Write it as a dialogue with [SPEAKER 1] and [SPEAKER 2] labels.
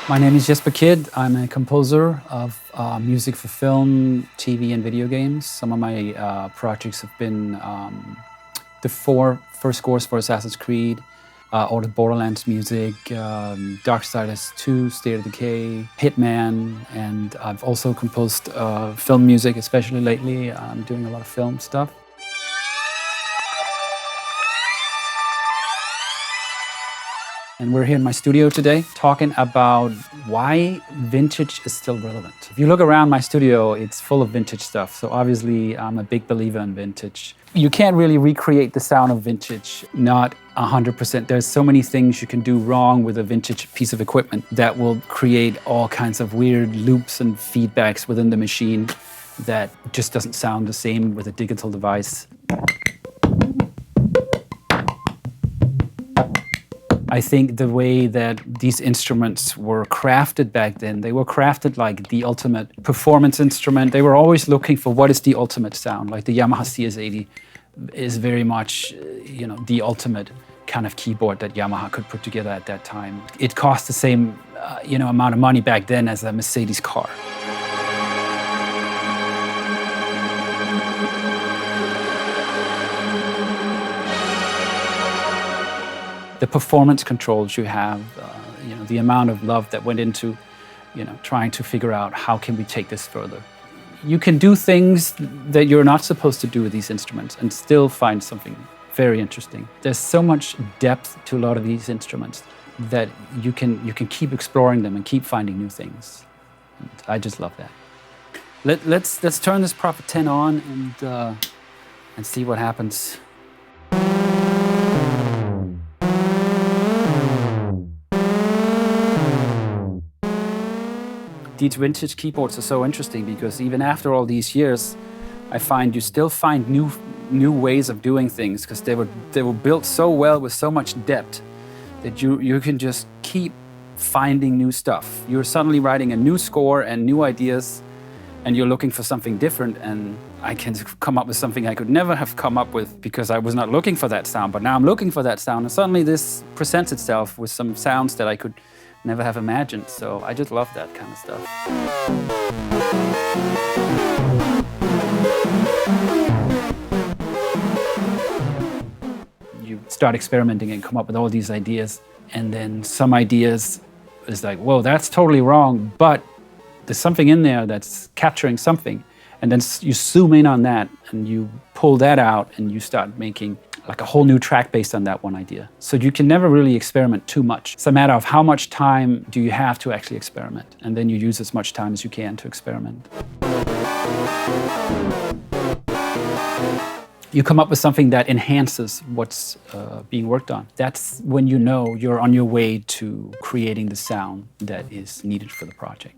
[SPEAKER 1] My name is Jesper Kyd. I'm a composer of music for film, TV, and video games. Some of my projects have been the first scores for Assassin's Creed, all the Borderlands music, Darksiders 2, State of Decay, Hitman, and I've also composed film music, especially lately. I'm doing a lot of film stuff. And we're here in my studio today talking about why vintage is still relevant. If you look around my studio, it's full of vintage stuff. So obviously, I'm a big believer in vintage. You can't really recreate the sound of vintage, not 100%. There's so many things you can do wrong with a vintage piece of equipment that will create all kinds of weird loops and feedbacks within the machine that just doesn't sound the same with a digital device. I think the way that these instruments were crafted back then, they were crafted like the ultimate performance instrument. They were always looking for what is the ultimate sound. Like the Yamaha CS-80 is very much, the ultimate kind of keyboard that Yamaha could put together at that time. It cost the same, amount of money back then as a Mercedes car. The performance controls you have, the amount of love that went into, trying to figure out how can we take this further. You can do things that you're not supposed to do with these instruments and still find something very interesting. There's so much depth to a lot of these instruments that you can keep exploring them and keep finding new things. And I just love that. Let's turn this Prophet 10 on and see what happens. These vintage keyboards are so interesting because even after all these years, I find you still find new ways of doing things because they were built so well with so much depth that you can just keep finding new stuff. You're suddenly writing a new score and new ideas, and you're looking for something different, and I can come up with something I could never have come up with because I was not looking for that sound, but now I'm looking for that sound, and suddenly this presents itself with some sounds that I could never have imagined. So I just love that kind of stuff. You start experimenting and come up with all these ideas, and then some ideas is like, whoa, that's totally wrong, but there's something in there that's capturing something. And then you zoom in on that and you pull that out and you start making like a whole new track based on that one idea. So you can never really experiment too much. It's a matter of how much time do you have to actually experiment, and then you use as much time as you can to experiment. You come up with something that enhances what's being worked on. That's when you know you're on your way to creating the sound that is needed for the project.